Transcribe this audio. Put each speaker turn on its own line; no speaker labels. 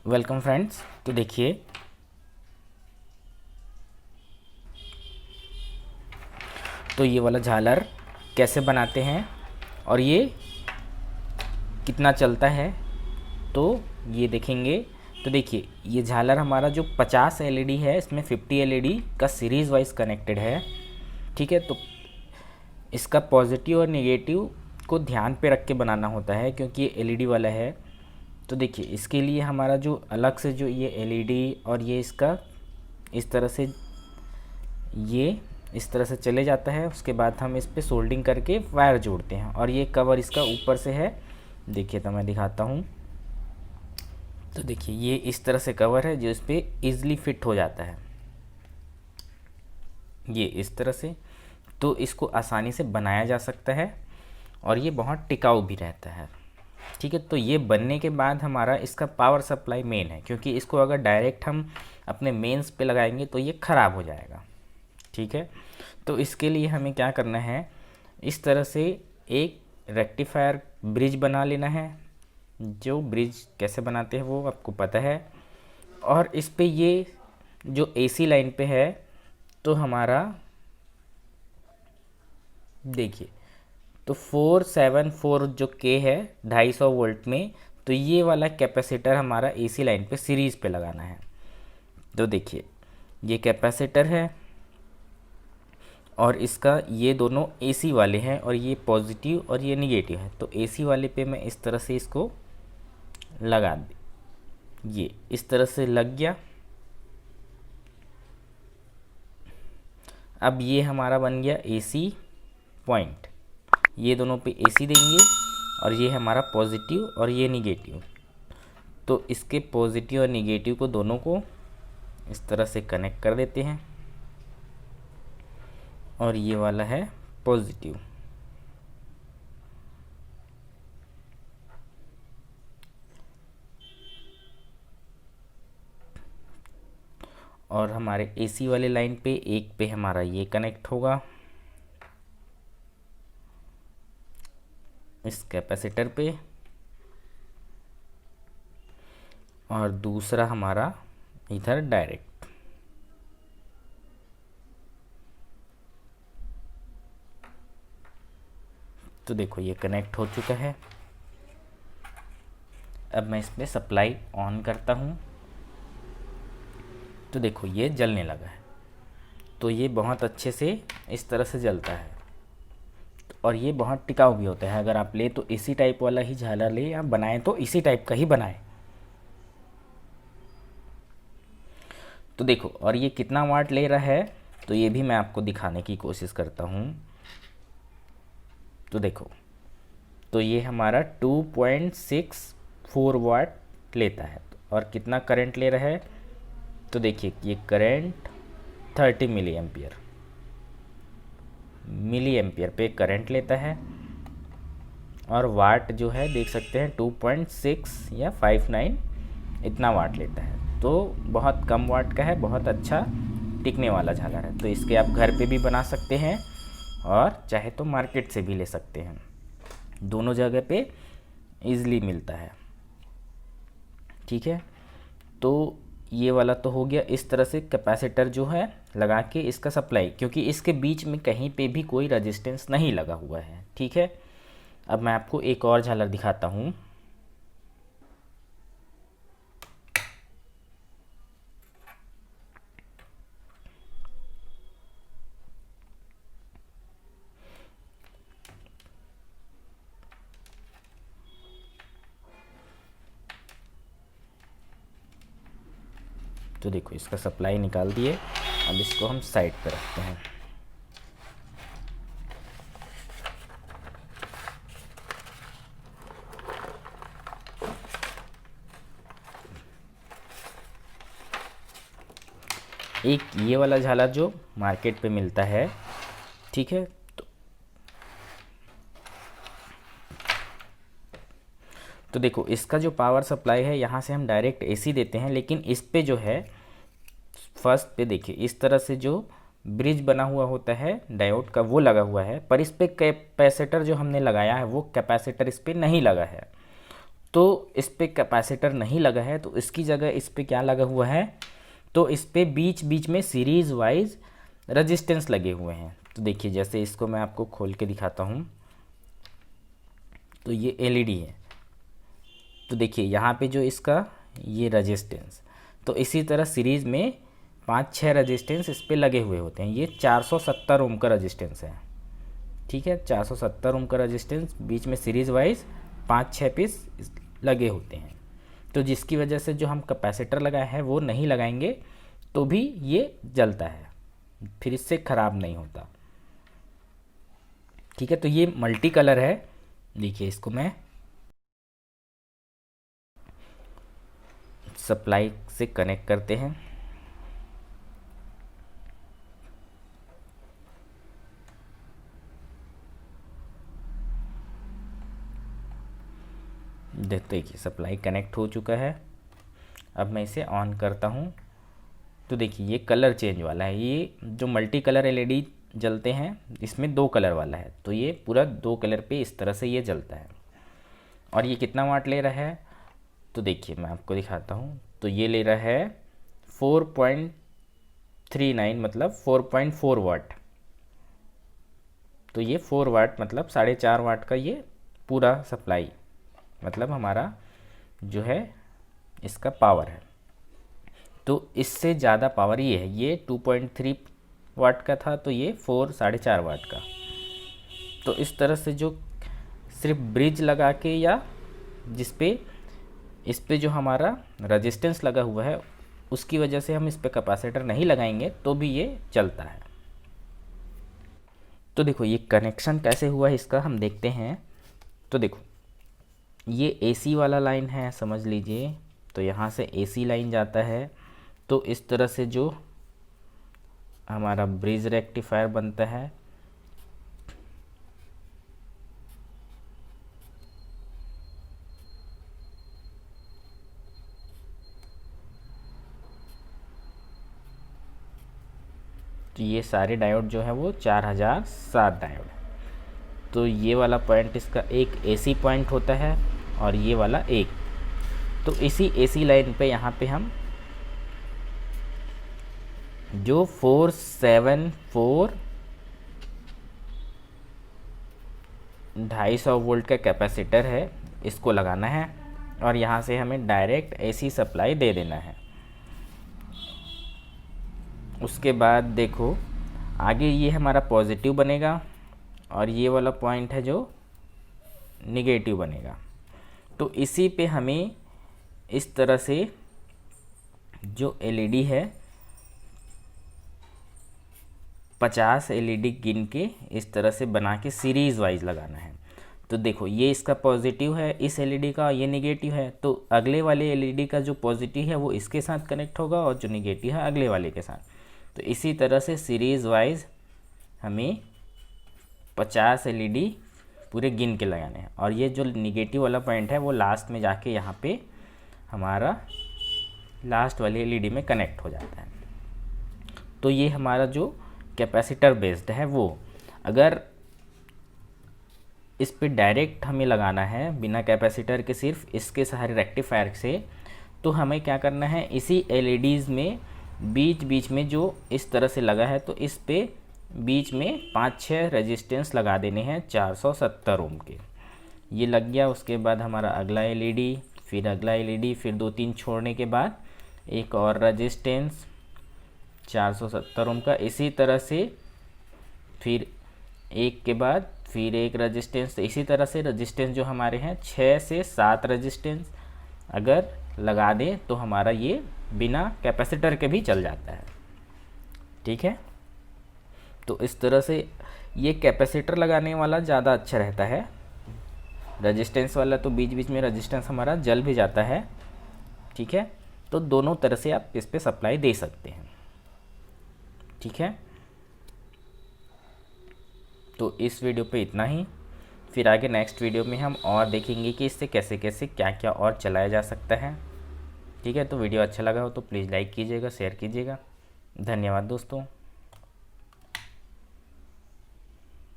Welcome friends. तो देखिए, तो ये वाला झालर कैसे बनाते हैं और ये कितना चलता है, तो ये देखेंगे। तो देखिए, ये झालर हमारा जो 50 एलईडी है, इसमें 50 एलईडी का सीरीज़ वाइज कनेक्टेड है। ठीक है, तो इसका पॉजिटिव और नेगेटिव को ध्यान पे रख के बनाना होता है, क्योंकि ये एलईडी वाला है। तो देखिए, इसके लिए हमारा जो अलग से जो ये एलईडी और ये इसका इस तरह से ये इस तरह से चले जाता है। उसके बाद हम इस पे सोल्डिंग करके वायर जोड़ते हैं, और ये कवर इसका ऊपर से है। देखिए, तो मैं दिखाता हूँ। तो देखिए, ये इस तरह से कवर है जो इस पे ईज़िली फिट हो जाता है, ये इस तरह से। तो इसको आसानी से बनाया जा सकता है और ये बहुत टिकाऊ भी रहता है। ठीक है, तो ये बनने के बाद हमारा इसका पावर सप्लाई मेन है, क्योंकि इसको अगर डायरेक्ट हम अपने मेंस पे लगाएंगे तो ये ख़राब हो जाएगा। ठीक है, तो इसके लिए हमें क्या करना है, इस तरह से एक रेक्टिफायर ब्रिज बना लेना है। जो ब्रिज कैसे बनाते हैं वो आपको पता है। और इस पे ये जो एसी लाइन पे है, तो हमारा देखिए, तो 474 जो के है 250 वोल्ट में, तो ये वाला कैपेसिटर हमारा एसी लाइन पे सीरीज़ पे लगाना है। तो देखिए, ये कैपेसिटर है और इसका ये दोनों एसी वाले हैं, और ये पॉजिटिव और ये निगेटिव है। तो एसी वाले पे मैं इस तरह से इसको लगा दी, ये इस तरह से लग गया। अब ये हमारा बन गया एसी पॉइंट। ये दोनों पे एसी देंगे, और ये हमारा पॉजिटिव और ये निगेटिव। तो इसके पॉजिटिव और निगेटिव को दोनों को इस तरह से कनेक्ट कर देते हैं, और ये वाला है पॉजिटिव। और हमारे एसी वाले लाइन पे एक पे हमारा ये कनेक्ट होगा इस कैपेसिटर पे, और दूसरा हमारा इधर डायरेक्ट। तो देखो, ये कनेक्ट हो चुका है। अब मैं इसमें सप्लाई ऑन करता हूँ। तो देखो, ये जलने लगा है। तो ये बहुत अच्छे से इस तरह से जलता है, और ये बहुत टिकाऊ भी होता है। अगर आप ले तो इसी टाइप वाला ही झालर ले, या बनाएं तो इसी टाइप का ही बनाएं। तो देखो, और ये कितना वाट ले रहा है, तो ये भी मैं आपको दिखाने की कोशिश करता हूँ। तो देखो, तो ये हमारा 2.64 वाट लेता है, और कितना करंट ले रहा है, तो देखिए, ये करंट 30 मिली एम्पियर पे करंट लेता है। और वाट जो है देख सकते हैं 2.6 या 59 इतना वाट लेता है। तो बहुत कम वाट का है, बहुत अच्छा टिकने वाला झालर है। तो इसके आप घर पे भी बना सकते हैं, और चाहे तो मार्केट से भी ले सकते हैं। दोनों जगह पे ईज़िली मिलता है। ठीक है, तो ये वाला तो हो गया। इस तरह से कैपेसिटर जो है लगा के इसका सप्लाई, क्योंकि इसके बीच में कहीं पे भी कोई रेजिस्टेंस नहीं लगा हुआ है। ठीक है, अब मैं आपको एक और झालर दिखाता हूँ। तो देखो, इसका सप्लाई निकाल दिए। अब इसको हम साइड पर रखते हैं। एक ये वाला झालर जो मार्केट पे मिलता है, ठीक है, तो देखो, इसका जो पावर सप्लाई है, यहाँ से हम डायरेक्ट एसी देते हैं, लेकिन इस पे जो है फर्स्ट पे देखिए, इस तरह से जो ब्रिज बना हुआ होता है डायोड का, वो लगा हुआ है। पर इस पे कैपेसिटर जो हमने लगाया है, वो कैपेसिटर इस पे नहीं लगा है। तो इस पे कैपेसिटर नहीं लगा है, तो इसकी जगह इस पे क्या लगा हुआ है, तो इस पे बीच बीच में सीरीज़ वाइज रेजिस्टेंस लगे हुए हैं। तो देखिए जैसे इसको मैं आपको खोल के दिखाता हूँ, तो ये एलईडी है, तो देखिए यहाँ पे जो इसका ये रेजिस्टेंस, तो इसी तरह सीरीज़ में 5-6 रेजिस्टेंस इस पे लगे हुए होते हैं। ये 470 ओम का रेजिस्टेंस है, ठीक है, 470 ओम का रेजिस्टेंस, बीच में सीरीज़ वाइज 5-6 पीस लगे होते हैं। तो जिसकी वजह से जो हम कैपेसिटर लगाए हैं वो नहीं लगाएंगे तो भी ये जलता है, फिर इससे ख़राब नहीं होता, ठीक है। तो ये मल्टी कलर है, देखिए इसको मैं सप्लाई से कनेक्ट करते हैं। देखिए सप्लाई कनेक्ट हो चुका है। अब मैं इसे ऑन करता हूँ, तो देखिए ये कलर चेंज वाला है। ये जो मल्टी कलर एलईडी जलते हैं इसमें 2 कलर वाला है, तो ये पूरा 2 कलर पे इस तरह से ये जलता है। और ये कितना वाट ले रहा है, तो देखिए मैं आपको दिखाता हूँ। तो ये ले रहा है 4.39 मतलब 4.4 वाट। तो ये 4 वाट मतलब 4.5 वाट का ये पूरा सप्लाई, मतलब हमारा जो है इसका पावर है। तो इससे ज़्यादा पावर ये है, ये 2.3 वाट का था, तो ये 4.5 वाट का। तो इस तरह से जो सिर्फ ब्रिज लगा के या इस पे जो हमारा रेजिस्टेंस लगा हुआ है उसकी वजह से हम इस पे कैपेसिटर नहीं लगाएंगे तो भी ये चलता है। तो देखो ये कनेक्शन कैसे हुआ है इसका हम देखते हैं। तो देखो ये एसी वाला लाइन है, समझ लीजिए। तो यहाँ से एसी लाइन जाता है, तो इस तरह से जो हमारा ब्रिज रेक्टिफायर बनता है, तो ये सारे डायोड जो है वो 4007 डायोड। तो ये वाला पॉइंट इसका एक एसी पॉइंट होता है और ये वाला एक। तो इसी एसी लाइन पे यहाँ पे हम जो 474 250 वोल्ट का कैपेसिटर है इसको लगाना है और यहाँ से हमें डायरेक्ट एसी सप्लाई दे देना है। उसके बाद देखो आगे ये हमारा पॉजिटिव बनेगा और ये वाला पॉइंट है जो निगेटिव बनेगा। तो इसी पे हमें इस तरह से जो एलईडी है 50 एलईडी गिन के इस तरह से बना के सीरीज़ वाइज लगाना है। तो देखो ये इसका पॉजिटिव है इस एलईडी का, ये निगेटिव है, तो अगले वाले एलईडी का जो पॉजिटिव है वो इसके साथ कनेक्ट होगा और जो निगेटिव है अगले वाले के साथ। तो इसी तरह से सीरीज़ वाइज हमें 50 एलईडी पूरे गिन के लगाने हैं और ये जो निगेटिव वाला पॉइंट है वो लास्ट में जाके यहाँ पे हमारा लास्ट वाली एलईडी में कनेक्ट हो जाता है। तो ये हमारा जो कैपेसिटर बेस्ड है वो, अगर इस पे डायरेक्ट हमें लगाना है बिना कैपेसिटर के सिर्फ इसके सारे रेक्टिफायर से, तो हमें क्या करना है इसी एलईडीज़ में बीच बीच में जो इस तरह से लगा है तो इस पे बीच में 5-6 रेजिस्टेंस लगा देने हैं 470 ओम के। ये लग गया। उसके बाद हमारा अगला एलईडी, फिर अगला एलईडी, फिर 2-3 छोड़ने के बाद एक और रेजिस्टेंस 470 ओम का। इसी तरह से फिर एक के बाद फिर एक रेजिस्टेंस। इसी तरह से रेजिस्टेंस जो हमारे हैं 6 से 7 रेजिस्टेंस अगर लगा दें तो हमारा ये बिना कैपेसिटर के भी चल जाता है, ठीक है। तो इस तरह से ये कैपेसिटर लगाने वाला ज़्यादा अच्छा रहता है। रेजिस्टेंस वाला तो बीच बीच में रेजिस्टेंस हमारा जल भी जाता है, ठीक है। तो दोनों तरह से आप इस पे सप्लाई दे सकते हैं, ठीक है। तो इस वीडियो पे इतना ही, फिर आगे नेक्स्ट वीडियो में हम और देखेंगे कि इससे कैसे कैसे क्या क्या और चलाया जा सकता है, ठीक है। तो वीडियो अच्छा लगा हो तो प्लीज़ लाइक कीजिएगा, शेयर कीजिएगा। धन्यवाद दोस्तों।